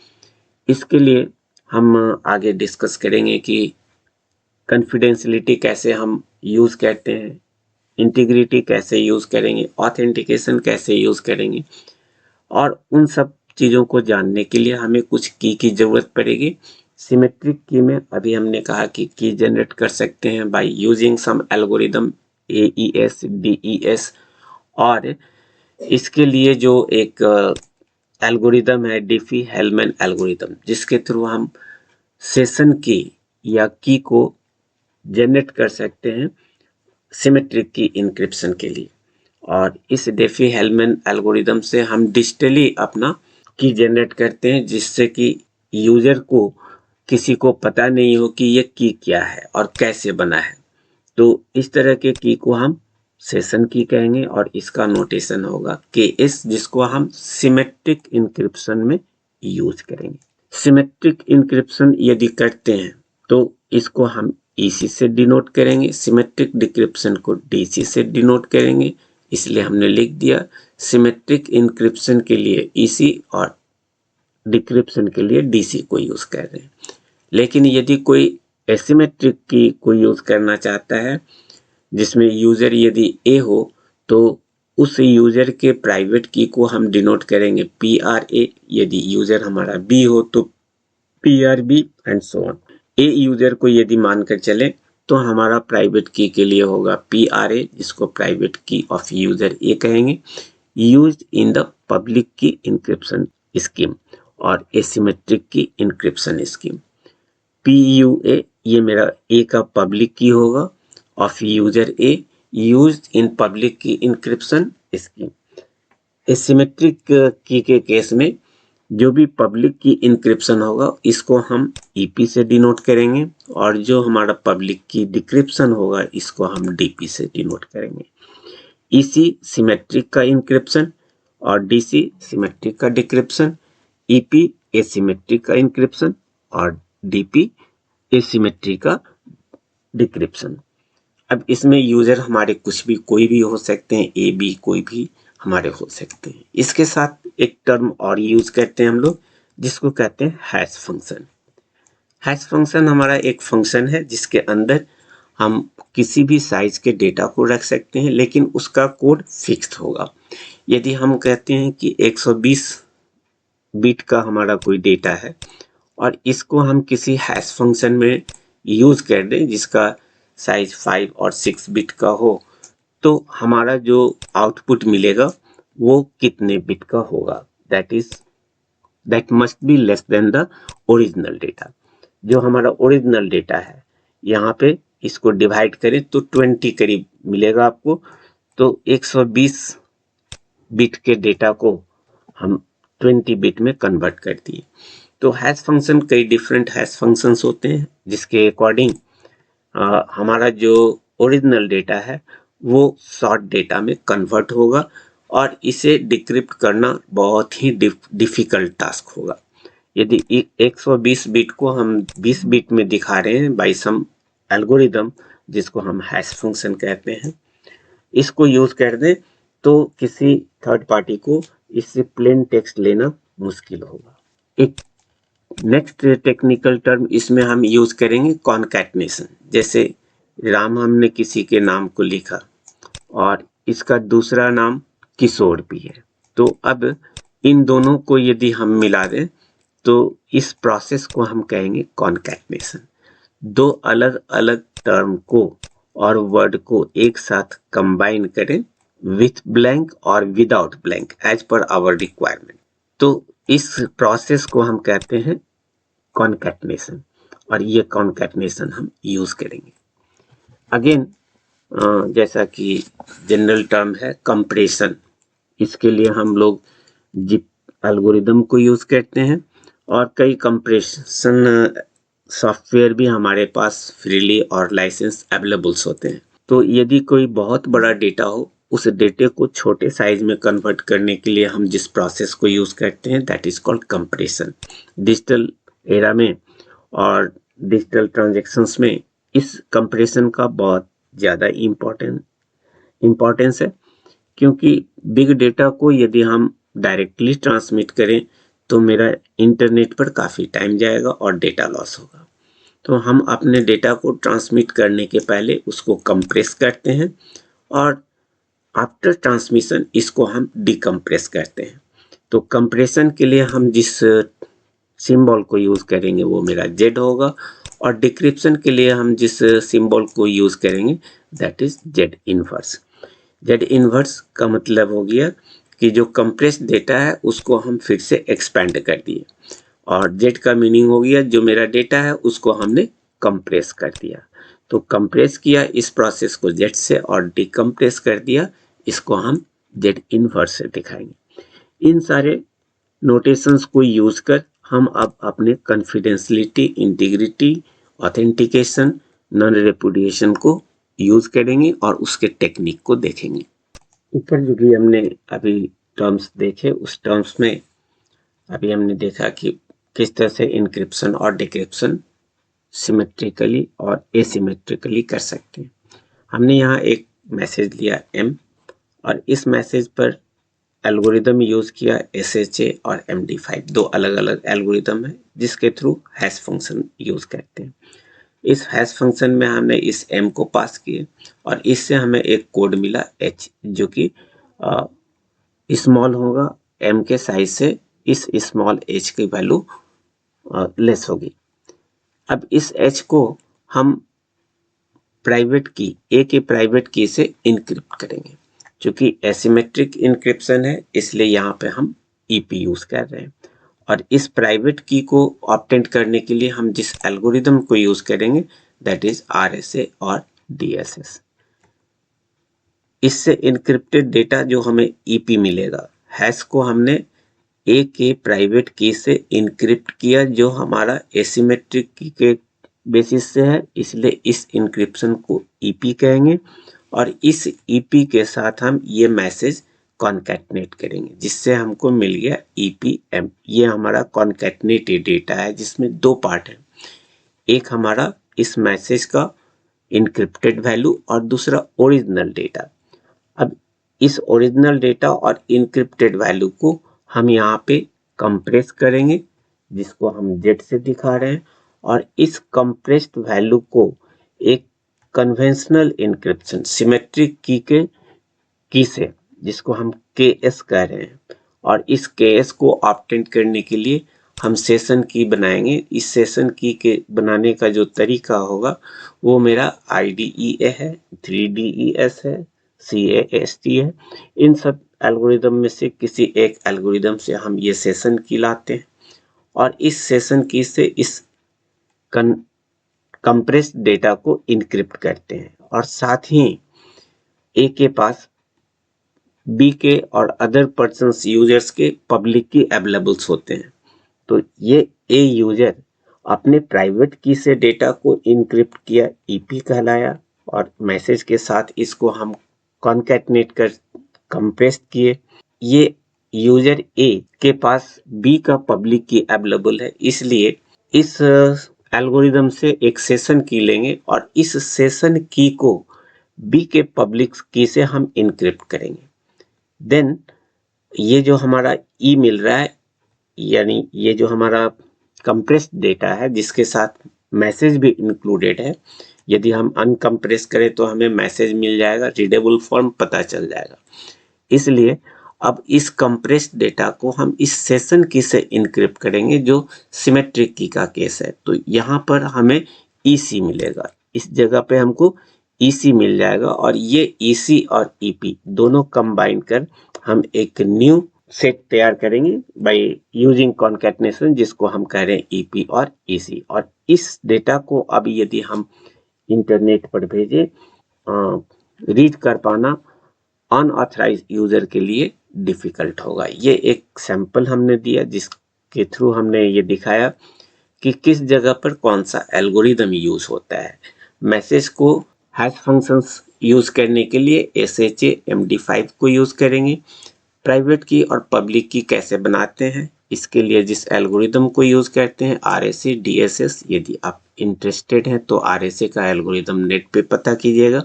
इसके लिए हम आगे डिस्कस करेंगे कि कॉन्फिडेंशियलिटी कैसे हम यूज करते हैं, इंटीग्रिटी कैसे यूज करेंगे, ऑथेंटिकेशन कैसे यूज करेंगे, और उन सब चीजों को जानने के लिए हमें कुछ की जरूरत पड़ेगी। सिमेट्रिक की में अभी हमने कहा कि की जनरेट कर सकते हैं by using some algorithm AES, DES, और इसके लिए जो एक एल्गोरिदम है डिफी-हेलमैन एल्गोरिदम, जिसके थ्रू हम सेशन की या की को जनरेट कर सकते हैं सिमेट्रिक की इंक्रिप्शन के लिए। और इस डिफी-हेलमैन एल्गोरिदम से हम डिजिटली अपना की जनरेट करते हैं, जिससे कि यूजर को किसी को पता नहीं हो कि ये की क्या है और कैसे बना है। तो इस तरह के की को हम सेशन की कहेंगे, और इसका नोटेशन होगा KS, जिसको हम सिमेट्रिक इंक्रिप्शन में यूज करेंगे। सिमेट्रिक इंक्रिप्शन यदि करते हैं तो इसको हम EC से डिनोट करेंगे, सिमेट्रिक डिक्रिप्शन को DC से डिनोट करेंगे, इसलिए हमने लिख दिया सिमेट्रिक इंक्रिप्शन के लिए EC और डिक्रिप्शन के लिए DC को यूज कर रहे हैं। लेकिन यदि कोई एसिमेट्रिक की को यूज करना चाहता है, जिसमें यूजर यदि A हो, तो उस यूजर के प्राइवेट की को हम डिनोट करेंगे PRA, यदि यूजर हमारा B हो तो PRB and so on. A user को यदि मानकर चले तो हमारा प्राइवेट की के लिए होगा PRA, जिसको प्राइवेट की ऑफ यूजर A कहेंगे, यूज्ड इन द पब्लिक की इंक्रिप्शन स्कीम और asymmetric key encryption scheme. PUA ये मेरा A का पब्लिक की होगा, of user A, used in public की इंक्रिप्शन स्कीम। एसिमेट्रिक की के केस में जो भी पब्लिक की इंक्रिप्शन होगा इसको हम EP से डिनोट करेंगे, और जो हमारा पब्लिक की डिक्रिप्शन होगा इसको हम DP से डिनोट करेंगे। EC सिमेट्रिक का इंक्रिप्शन और DC सिमेट्रिक का डिक्रिप्शन, EP एसिमेट्रिक का इंक्रिप्शन और DP एसिमेट्रिक का डिक्रिप्शन। अब इसमें यूजर हमारे कुछ भी कोई भी हो सकते हैं, A B कोई भी हमारे हो सकते हैं। इसके साथ एक टर्म और यूज करते हैं हम लोग, जिसको कहते हैं हैश फंक्शन। हैश फंक्शन हमारा एक फंक्शन है जिसके अंदर हम किसी भी साइज के डेटा को रख सकते हैं, लेकिन उसका कोड फिक्स्ड होगा। यदि हम कहते हैं कि 120 बिट का हमारा कोई डेटा है और इसको हम किसी हैश फंक्शन में यूज कर दें जिसका साइज 5 और 6 बिट का हो, तो हमारा जो आउटपुट मिलेगा वो कितने बिट का होगा, that must be less than the original data. जो हमारा ओरिजिनल डेटा है, यहाँ पे इसको डिवाइड करें तो 20 करीब मिलेगा आपको। तो 120 बिट के डेटा को हम 20 बिट में कन्वर्ट कर दिए। तो हैश फंक्शन, कई डिफरेंट हैश फंक्शंस होते हैं जिसके अकॉर्डिंग हमारा जो ओरिजिनल डेटा है वो शॉर्ट डेटा में कन्वर्ट होगा और इसे डिक्रिप्ट करना बहुत ही डिफिकल्ट टास्क होगा। यदि 120 बिट को हम 20 बिट में दिखा रहे हैं बाय सम एल्गोरिदम, जिसको हम हैश फंक्शन कहते हैं, इसको यूज कर दें तो किसी थर्ड पार्टी को इससे प्लेन टेक्स्ट लेना मुश्किल होगा। एक नेक्स्ट टेक्निकल टर्म इसमें हम यूज करेंगे कॉन्कैटनेशन। जैसे राम हमने किसी के नाम को लिखा और इसका दूसरा नाम किशोर भी है, तो अब इन दोनों को यदि हम मिला दें तो इस प्रोसेस को हम कहेंगे कॉन्कैटनेशन। दो अलग अलग टर्म को और वर्ड को एक साथ कंबाइन करें विथ ब्लैंक और without blank as per our requirement, तो इस प्रोसेस को हम कहते हैं कॉन्कैटनेशन, और ये कॉन्कैटनेशन हम यूज करेंगे। अगेन जैसा कि जनरल टर्म है कंप्रेशन, इसके लिए हम लोग जिप एल्गोरिदम को यूज करते हैं और कई कंप्रेशन सॉफ्टवेयर भी हमारे पास फ्रीली और लाइसेंस अवेलेबल्स होते हैं। तो यदि कोई बहुत बड़ा डेटा हो, उस डेटे को छोटे साइज में कन्वर्ट करने के लिए हम जिस प्रोसेस को यूज करते हैं that is called compression. Digital era में और डिजिटल ट्रांजैक्शंस में इस कंप्रेशन का बहुत ज़्यादा इम्पोर्टेंस है, क्योंकि बिग डेटा को यदि हम डायरेक्टली ट्रांसमिट करें तो मेरा इंटरनेट पर काफ़ी टाइम जाएगा और डेटा लॉस होगा। तो हम अपने डेटा को ट्रांसमिट करने के पहले उसको कंप्रेस करते हैं और आफ्टर ट्रांसमिशन इसको हम डिकम्प्रेस करते हैं। तो कंप्रेशन के लिए हम जिस सिंबल को यूज़ करेंगे वो मेरा जेड होगा, और डिक्रिप्शन के लिए हम जिस सिंबल को यूज़ करेंगे that is Z inverse. Z inverse का मतलब हो गया कि जो कंप्रेस डेटा है उसको हम फिर से एक्सपेंड कर दिए, और जेड का मीनिंग हो गया जो मेरा डेटा है उसको हमने कंप्रेस कर दिया। तो कंप्रेस किया इस प्रोसेस को जेड से और डिकम्प्रेस कर दिया, इसको हम जेड इनवर्स से दिखाएंगे। इन सारे नोटेशंस को यूज कर हम अब अपने confidentiality, integrity, authentication, non repudiation को यूज करेंगे और उसके टेक्निक को देखेंगे। ऊपर जो भी हमने अभी टर्म्स देखे, उस टर्म्स में अभी हमने देखा कि किस तरह से इनक्रिप्शन और डिक्रिप्शन सिमेट्रिकली और एसिमेट्रिकली कर सकते हैं। हमने यहाँ एक मैसेज लिया m, और इस मैसेज पर एल्गोरिदम यूज किया SHA और MD5, दो अलग अलग एल्गोरिदम है जिसके थ्रू हैश फंक्शन यूज करते हैं। इस हैश फंक्शन में हमने इस m को पास किए और इससे हमें एक कोड मिला h, जो कि स्मॉल होगा m के साइज से, इस स्मॉल h की वैल्यू लेस होगी। अब इस h को हम प्राइवेट की a के प्राइवेट की से इनक्रिप्ट करेंगे। चूंकि एसिमेट्रिक इनक्रिप्शन है इसलिए यहाँ पे हम EP यूज कर रहे हैं, और इस प्राइवेट की को ऑब्टेन करने के लिए हम जिस एल्गोरिदम को यूज करेंगे दैट इज RSA और DSS। इससे इनक्रिप्टेड डेटा जो हमें EP मिलेगा, हैश को हमने A के प्राइवेट की से इनक्रिप्ट किया जो हमारा एसिमेट्रिक की के बेसिस से है, इसलिए इस इनक्रिप्शन को EP कहेंगे, और इस EP के साथ हम ये मैसेज कॉन्कैटनेट करेंगे जिससे हमको मिल गया EPM। ये हमारा कॉन्कैटनेटेड डेटा है जिसमें दो पार्ट है, एक हमारा इस मैसेज का इनक्रिप्टेड वैल्यू और दूसरा ओरिजिनल डेटा। अब इस ओरिजिनल डेटा और इनक्रिप्टेड वैल्यू को हम यहाँ पे कंप्रेस करेंगे, जिसको हम जेड से दिखा रहे हैं, और इस कंप्रेस्ड वैल्यू को एक कन्वेंशनल इंक्रिप्शन सिमेट्रिक की से, जिसको हम KS कह रहे हैं, और इस KS को ऑब्टेन करने के लिए हम सेशन की बनाएंगे। इस सेशन की के बनाने का जो तरीका होगा वो मेरा IDEA है, 3DES है, CAST है। इन सब एल्गोरिदम में से किसी एक एल्गोरिदम से हम ये सेशन की लाते हैं और इस सेशन की से इस कंप्रेस्ड डेटा को इनक्रिप्ट करते हैं, और साथ ही ए के पास बी के और अदर पर्सन्स यूजर्स के पब्लिकली अवेलेबल्स होते हैं। तो ये ए यूजर अपने प्राइवेट की से डेटा को इनक्रिप्ट किया, EP कहलाया, और मैसेज के साथ इसको हम कॉन्कैटनेट कर कंप्रेस किए। ये यूजर ए के पास बी का पब्लिक की अवेलेबल है, इसलिए इस एल्गोरिदम से एक सेशन की लेंगे और इस सेशन की को बी के पब्लिक की से हम इनक्रिप्ट करेंगे। देन ये जो हमारा ई मिल रहा है, यानी ये जो हमारा कंप्रेस्ड डेटा है जिसके साथ मैसेज भी इंक्लूडेड है, यदि हम अनकंप्रेस करें तो हमें मैसेज मिल जाएगा, रीडेबल फॉर्म पता चल जाएगा। इसलिए अब इस कंप्रेस्ड डेटा को हम इस सेशन की से इनक्रिप्ट करेंगे जो सिमेट्रिक की का केस है। तो यहाँ पर हमें EC मिलेगा, इस जगह पे हमको EC मिल जाएगा, और ये EC और EP दोनों कंबाइन कर हम एक न्यू सेट तैयार करेंगे बाय यूजिंग कॉन्कैटनेशन, जिसको हम कह रहे हैं EP और EC। और इस डेटा को अब यदि हम इंटरनेट पर भेजें, रीड कर पाना अनऑथराइज्ड यूजर के लिए डिफिकल्ट होगा। ये एक सैंपल हमने दिया जिसके थ्रू हमने ये दिखाया कि किस जगह पर कौन सा एल्गोरिदम यूज होता है। मैसेज को हैश फंक्शंस यूज करने के लिए SHA MD5 को यूज करेंगे। प्राइवेट की और पब्लिक की कैसे बनाते हैं, इसके लिए जिस एल्गोरिदम को यूज करते हैं RSA DSS, यदि आप इंटरेस्टेड हैं तो RSA का एल्गोरिदम नेट पे पता कीजिएगा।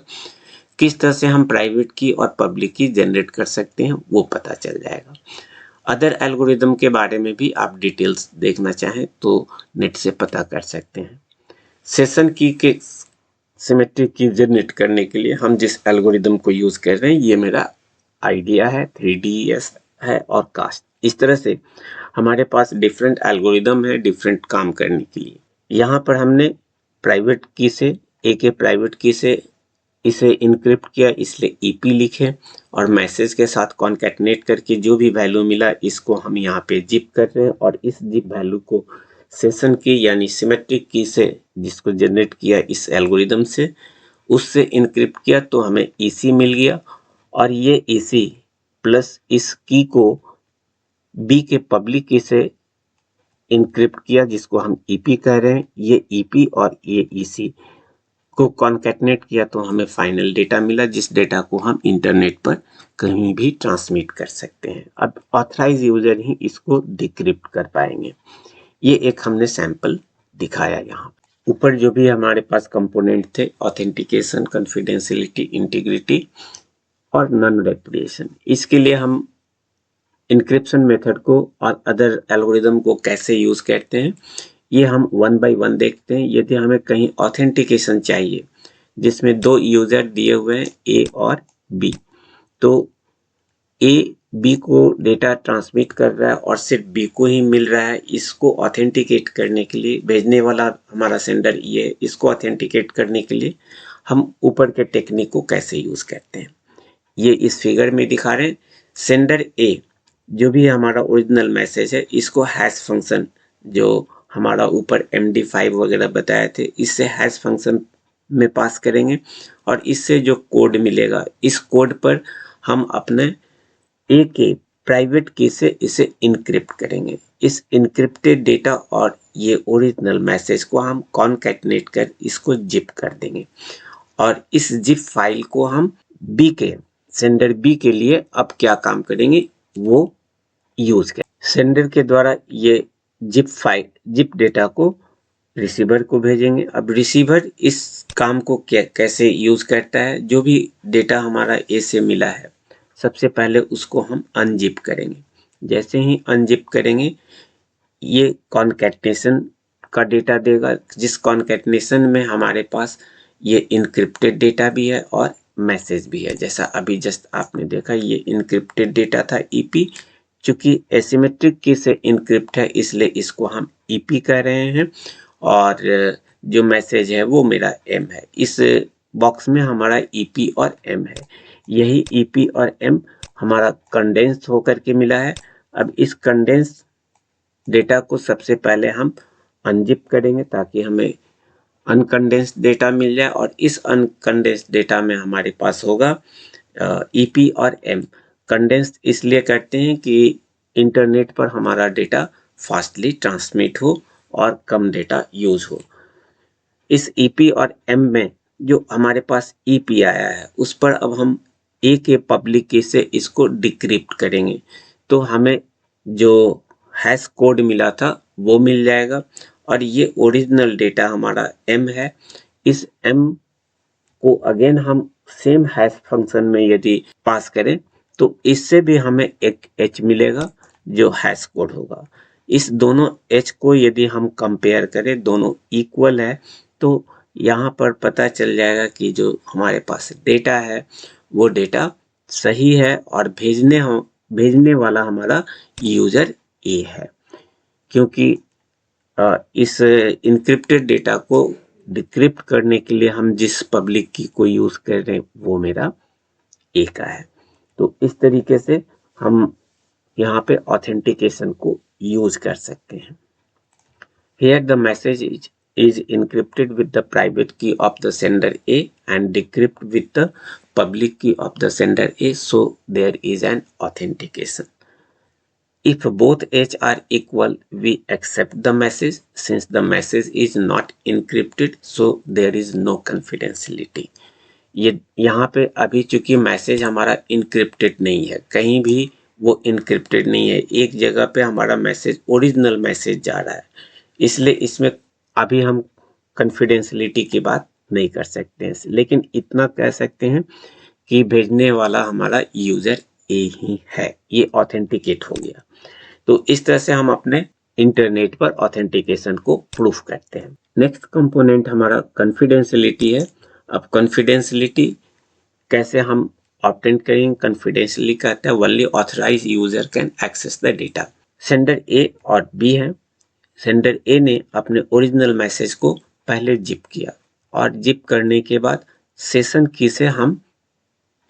किस तरह से हम प्राइवेट की और पब्लिक की जनरेट कर सकते हैं वो पता चल जाएगा। अदर एल्गोरिदम के बारे में भी आप डिटेल्स देखना चाहें तो नेट से पता कर सकते हैं। सेशन की के सिमेट्रिक की जनरेट करने के लिए हम जिस एल्गोरिदम को यूज कर रहे हैं, ये मेरा आइडिया है, 3DES है और कास्ट। इस तरह से हमारे पास डिफरेंट एल्गोरिदम है डिफरेंट काम करने के लिए। यहाँ पर हमने प्राइवेट की से ए के प्राइवेट की से इसे इनक्रिप्ट किया, इसलिए EP लिखे, और मैसेज के साथ कॉन्कैटनेट करके जो भी वैल्यू मिला इसको हम यहाँ पे जिप कर रहे हैं, और इस जिप वैल्यू को सेशन की यानी सिमेट्रिक की से जिसको जनरेट किया इस एल्गोरिदम से, उससे इनक्रिप्ट किया तो हमें EC मिल गया, और ये EC प्लस इस की को B के पब्लिक की से इनक्रिप्ट किया जिसको हम EP कह रहे हैं। ये EP और ये EC को कॉन्कैटनेट किया तो हमें फाइनल डेटा मिला, जिस डेटा को हम इंटरनेट पर कहीं भी ट्रांसमिट कर सकते हैं। अब ऑथराइज यूजर ही इसको डिक्रिप्ट कर पाएंगे। ये एक हमने सैंपल दिखाया। यहाँ ऊपर जो भी हमारे पास कंपोनेंट थे, ऑथेंटिकेशन, कॉन्फिडेंशियलिटी, इंटीग्रिटी और नॉन रेपुडिएशन, इसके लिए हम इंक्रिप्शन मेथड को और अदर एल्गोरिदम को कैसे यूज करते हैं ये हम 1 बाय 1 देखते हैं। यदि हमें कहीं ऑथेंटिकेशन चाहिए जिसमें दो यूजर दिए हुए हैं A और B, तो A B को डेटा ट्रांसमिट कर रहा है और सिर्फ B को ही मिल रहा है। इसको ऑथेंटिकेट करने के लिए, भेजने वाला हमारा सेंडर ये है, इसको ऑथेंटिकेट करने के लिए हम ऊपर के टेक्निक को कैसे यूज करते हैं ये इस फिगर में दिखा रहे हैं। सेंडर A जो भी हमारा ओरिजिनल मैसेज है, इसको हैश फंक्शन जो हमारा ऊपर MD5 वगैरह बताए थे, इससे हैश फंक्शन में पास करेंगे, और इससे जो कोड मिलेगा इस कोड पर हम अपने A के प्राइवेट की से इसे इनक्रिप्ट करेंगे। इस इनक्रिप्टेड डेटा और ये ओरिजिनल मैसेज को हम कॉन्कैटनेट कर इसको जिप कर देंगे, और इस जिप फाइल को हम B के सेंडर B के लिए अब क्या काम करेंगे वो यूज करें। सेंडर के द्वारा ये जिप डेटा को रिसीवर को भेजेंगे। अब रिसीवर इस काम को कैसे यूज करता है, जो भी डेटा हमारा A से मिला है सबसे पहले उसको हम अनजिप करेंगे। जैसे ही अनजिप करेंगे ये कॉन्कैटिनेशन का डेटा देगा, जिस कॉन्कैटिनेशन में हमारे पास ये इनक्रिप्टेड डेटा भी है और मैसेज भी है। जैसा अभी जस्ट आपने देखा ये इनक्रिप्टेड डेटा था ईपी, चूंकि एसिमेट्रिक की से इनक्रिप्ट है इसलिए इसको हम ईपी कह रहे हैं, और जो मैसेज है वो मेरा एम है। इस बॉक्स में हमारा ईपी और एम है, यही ईपी और एम हमारा कंडेंस होकर के मिला है। अब इस कंडेंस डेटा को सबसे पहले हम अनजिप करेंगे ताकि हमें अनकंडेंस्ड डेटा मिल जाए, और इस अनकंडेंस्ड डेटा में हमारे पास होगा ईपी और एम। कंडेंस्ड इसलिए करते हैं कि इंटरनेट पर हमारा डेटा फास्टली ट्रांसमिट हो और कम डेटा यूज हो। इस ईपी और एम में जो हमारे पास ईपी आया है उस पर अब हम ए के पब्लिक की से इसको डिक्रिप्ट करेंगे, तो हमें जो हैश कोड मिला था वो मिल जाएगा, और ये ओरिजिनल डेटा हमारा एम है। इस एम को अगेन हम सेम हैश फंक्शन में यदि पास करें तो इससे भी हमें एक एच मिलेगा जो हैश कोड होगा। इस दोनों एच को यदि हम कंपेयर करें, दोनों इक्वल है, तो यहाँ पर पता चल जाएगा कि जो हमारे पास डेटा है वो डेटा सही है और भेजने वाला हमारा यूजर ए है, क्योंकि इस इनक्रिप्टेड डेटा को डिक्रिप्ट करने के लिए हम जिस पब्लिक की को यूज कर रहे हैं वो मेरा ए का है। तो इस तरीके से हम यहाँ पे ऑथेंटिकेशन को यूज कर सकते हैं। Here the message is encrypted with the private key of the sender A and decrypted with the public key of the sender A, so there is an authentication. If both H are equal, we accept the message. Since the message is not encrypted, so there is no confidentiality. ये यहाँ पे अभी चूंकि मैसेज हमारा इनक्रिप्टेड नहीं है, कहीं भी वो इनक्रिप्टेड नहीं है, एक जगह पे हमारा मैसेज ओरिजिनल मैसेज जा रहा है, इसलिए इसमें अभी हम कॉन्फिडेंशियलिटी की बात नहीं कर सकते हैं। लेकिन इतना कह सकते हैं कि भेजने वाला हमारा यूजर ए ही है, ये ऑथेंटिकेट हो गया। तो इस तरह से हम अपने इंटरनेट पर ऑथेंटिकेशन को प्रूफ करते हैं। नेक्स्ट कंपोनेंट हमारा कॉन्फिडेंशियलिटी है। अब कॉन्फिडेंशियलिटी कैसे हम ऑब्टेन करेंगे? कॉन्फिडेंशियली कहता है only authorise user can access the data. Sender A और बी है। सेंडर ए ने अपने ओरिजिनल मैसेज को पहले जिप किया, और जिप करने के बाद सेशन की से हम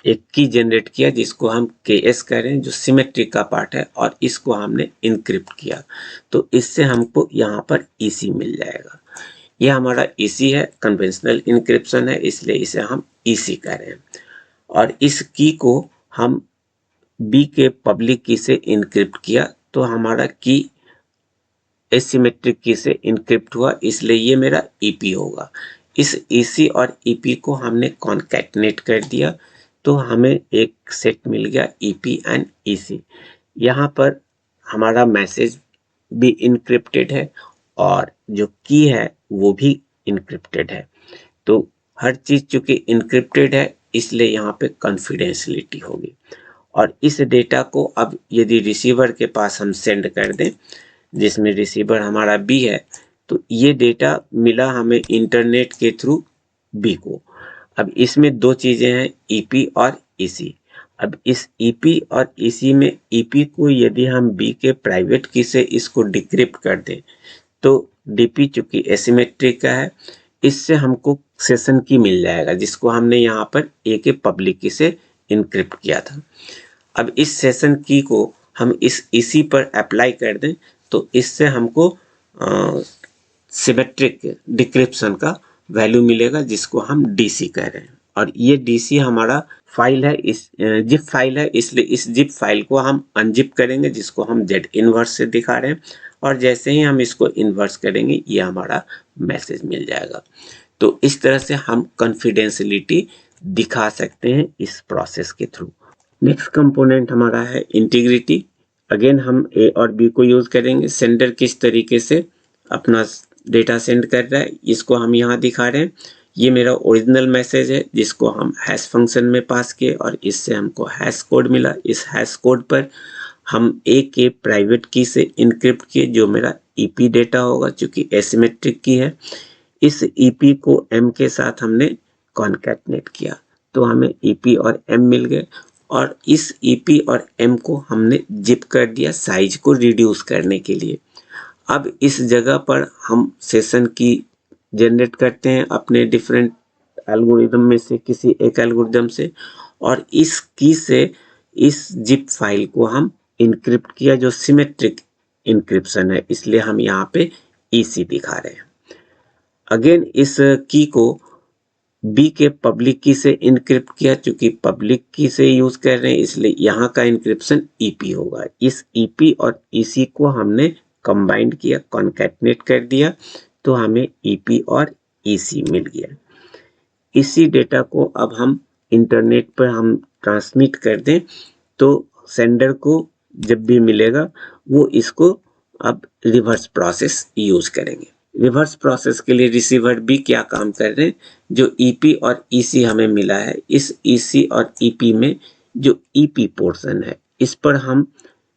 एक की जनरेट किया जिसको हम KS कह रहे हैं, जो सिमेट्रिक का पार्ट है, और इसको हमने इनक्रिप्ट किया, तो इससे हमको यहाँ पर EC मिल जाएगा। यह हमारा EC है, कन्वेंशनल इनक्रिप्शन है, इसलिए इसे हम EC कह रहे हैं। और इस की को हम B के पब्लिक की से इनक्रिप्ट किया, तो हमारा की एसिमेट्रिक की से इनक्रिप्ट हुआ, इसलिए ये मेरा EP होगा। इस EC और EP को हमने कॉन्कैटिनेट कर दिया, तो हमें एक सेट मिल गया EP एंड EC। यहाँ पर हमारा मैसेज भी इनक्रिप्टेड है और जो की है वो भी इनक्रिप्टेड है, तो हर चीज चूंकि इनक्रिप्टेड है इसलिए यहाँ पे कॉन्फिडेंशियलिटी होगी। और इस डेटा को अब यदि रिसीवर के पास हम सेंड कर दें, जिसमें रिसीवर हमारा B है, तो ये डेटा मिला हमें इंटरनेट के थ्रू B को। अब इसमें दो चीजें हैं, EP और EC। अब इस EP और EC में EP को यदि हम B के प्राइवेट की से इसको डिक्रिप्ट कर दें, तो DP चूंकि एसिमेट्रिक का है, इससे हमको सेशन की मिल जाएगा जिसको हमने यहाँ पर A के पब्लिक की से इनक्रिप्ट किया था। अब इस सेशन की को हम इस EC पर अप्लाई कर दें, तो इससे हमको सिमेट्रिक डिक्रिप्शन का वैल्यू मिलेगा जिसको हम DC कह रहे हैं। और ये DC हमारा फाइल है, इस जिप फाइल है, इसलिए इस जिप फाइल को हम अनजिप करेंगे जिसको हम Z इनवर्स से दिखा रहे हैं, और जैसे ही हम इसको इन्वर्स करेंगे ये हमारा मैसेज मिल जाएगा। तो इस तरह से हम कॉन्फिडेंशियलिटी दिखा सकते हैं इस प्रोसेस के थ्रू। नेक्स्ट कंपोनेंट हमारा है इंटीग्रिटी। अगेन हम A और B को यूज करेंगे। सेंडर किस तरीके से अपना डेटा सेंड कर रहा है इसको हम यहाँ दिखा रहे हैं। ये मेरा ओरिजिनल मैसेज है जिसको हम हैश फंक्शन में पास किए और इससे हमको हैश कोड मिला। इस हैश कोड पर हम ए के प्राइवेट की से इनक्रिप्ट किए, जो मेरा ईपी डेटा होगा, चूंकि एसिमेट्रिक की है। इस ईपी को एम के साथ हमने कॉन्कैटनेट किया, तो हमें ईपी और एम मिल गए। और इस ईपी और एम को हमने जिप कर दिया साइज को रिड्यूस करने के लिए। अब इस जगह पर हम सेशन की जनरेट करते हैं अपने डिफरेंट एल्गोरिदम में से किसी एक एल्गोरिदम से, और इस की से इस जिप फाइल को हम इनक्रिप्ट किया, जो सिमेट्रिक इनक्रिप्शन है, इसलिए हम यहाँ पे ईसी दिखा रहे हैं। अगेन इस की को बी के पब्लिक की से इनक्रिप्ट किया, चूंकि पब्लिक की से यूज कर रहे हैं इसलिए यहाँ का इनक्रिप्शन ईपी होगा। इस ईपी और ईसी को हमने कंबाइंड किया, कॉन्कैटनेट कर दिया, तो हमें ईपी और ईसी मिल गया। इसी डेटा को अब हम इंटरनेट पर हम ट्रांसमिट कर दें, तो सेंडर को जब भी मिलेगा वो इसको अब रिवर्स प्रोसेस यूज करेंगे। रिवर्स प्रोसेस के लिए रिसीवर भी क्या काम कर रहे हैं, जो ईपी और ईसी हमें मिला है, इस ईसी और ईपी में जो ईपी पोर्शन है, इस पर हम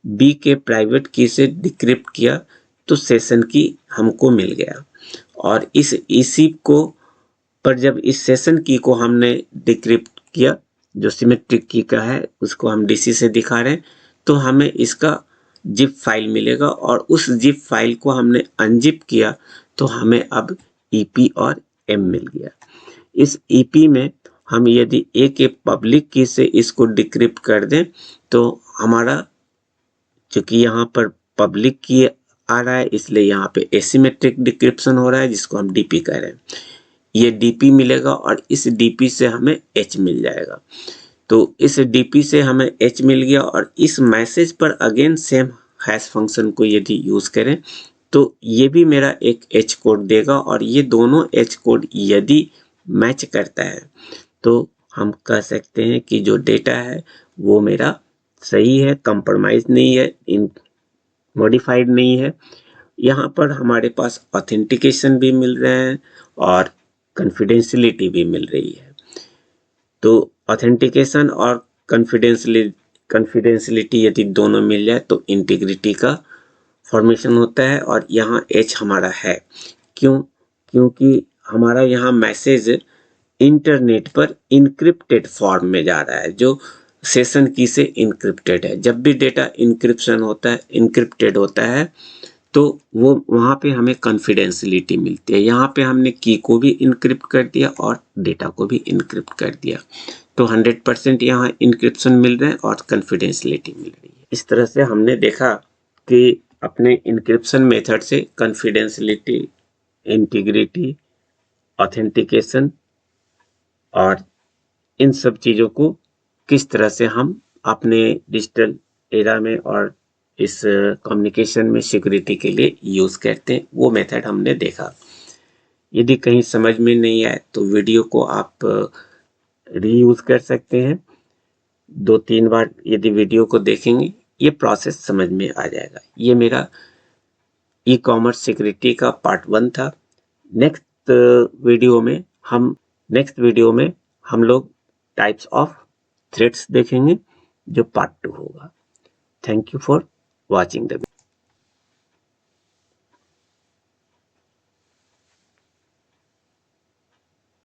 बी के प्राइवेट की से डिक्रिप्ट किया, तो सेशन की हमको मिल गया। और इस ईसी को पर जब इस सेशन की को हमने डिक्रिप्ट किया, जो सिमेट्रिक की का है उसको हम डीसी से दिखा रहे हैं, तो हमें इसका जिप फाइल मिलेगा, और उस जिप फाइल को हमने अनजिप किया, तो हमें अब ईपी और एम मिल गया। इस ईपी में हम यदि ए के पब्लिक की से इसको डिक्रिप्ट कर दें, तो हमारा चूंकि यहाँ पर पब्लिक की आ रहा है इसलिए यहाँ पे एसिमेट्रिक डिक्रिप्शन हो रहा है, जिसको हम डीपी कह रहे हैं। ये डीपी मिलेगा और इस डीपी से हमें एच मिल जाएगा। तो इस डीपी से हमें एच मिल गया, और इस मैसेज पर अगेन सेम हैश फंक्शन को यदि यूज करें, तो ये भी मेरा एक एच कोड देगा, और ये दोनों एच कोड यदि मैच करता है, तो हम कह सकते हैं कि जो डेटा है वो मेरा सही है, कंप्रोमाइज नहीं है, इन मॉडिफाइड नहीं है। यहाँ पर हमारे पास ऑथेंटिकेशन भी मिल रहे हैं और कॉन्फिडेंशियलिटी भी मिल रही है। तो ऑथेंटिकेशन और कॉन्फिडेंशियलिटी यदि दोनों मिल जाए तो इंटीग्रिटी का फॉर्मेशन होता है, और यहाँ एच हमारा है। क्योंकि हमारा यहाँ मैसेज इंटरनेट पर इनक्रिप्टेड फॉर्म में जा रहा है, जो सेशन की से इनक्रिप्टेड है। जब भी डेटा इनक्रिप्शन होता है, इनक्रिप्टेड होता है, तो वो वहाँ पे हमें कॉन्फिडेंशियलिटी मिलती है। यहाँ पे हमने की को भी इनक्रिप्ट कर दिया और डेटा को भी इनक्रिप्ट कर दिया, तो 100% यहाँ इनक्रिप्शन मिल रहे हैं और कॉन्फिडेंशियलिटी मिल रही है। इस तरह से हमने देखा कि अपने इनक्रिप्शन मेथड से कॉन्फिडेंशियलिटी, इंटीग्रिटी, ऑथेंटिकेशन और इन सब चीज़ों को किस तरह से हम अपने डिजिटल एरा में और इस कम्युनिकेशन में सिक्योरिटी के लिए यूज करते हैं, वो मेथड हमने देखा। यदि कहीं समझ में नहीं आए तो वीडियो को आप रीयूज कर सकते हैं। 2-3 बार यदि वीडियो को देखेंगे, ये प्रोसेस समझ में आ जाएगा। ये मेरा ई कॉमर्स सिक्योरिटी का पार्ट 1 था। नेक्स्ट वीडियो में हम लोग टाइप्स ऑफ थ्रेड्स देखेंगे, जो पार्ट 2 होगा। Thank you for watching the video.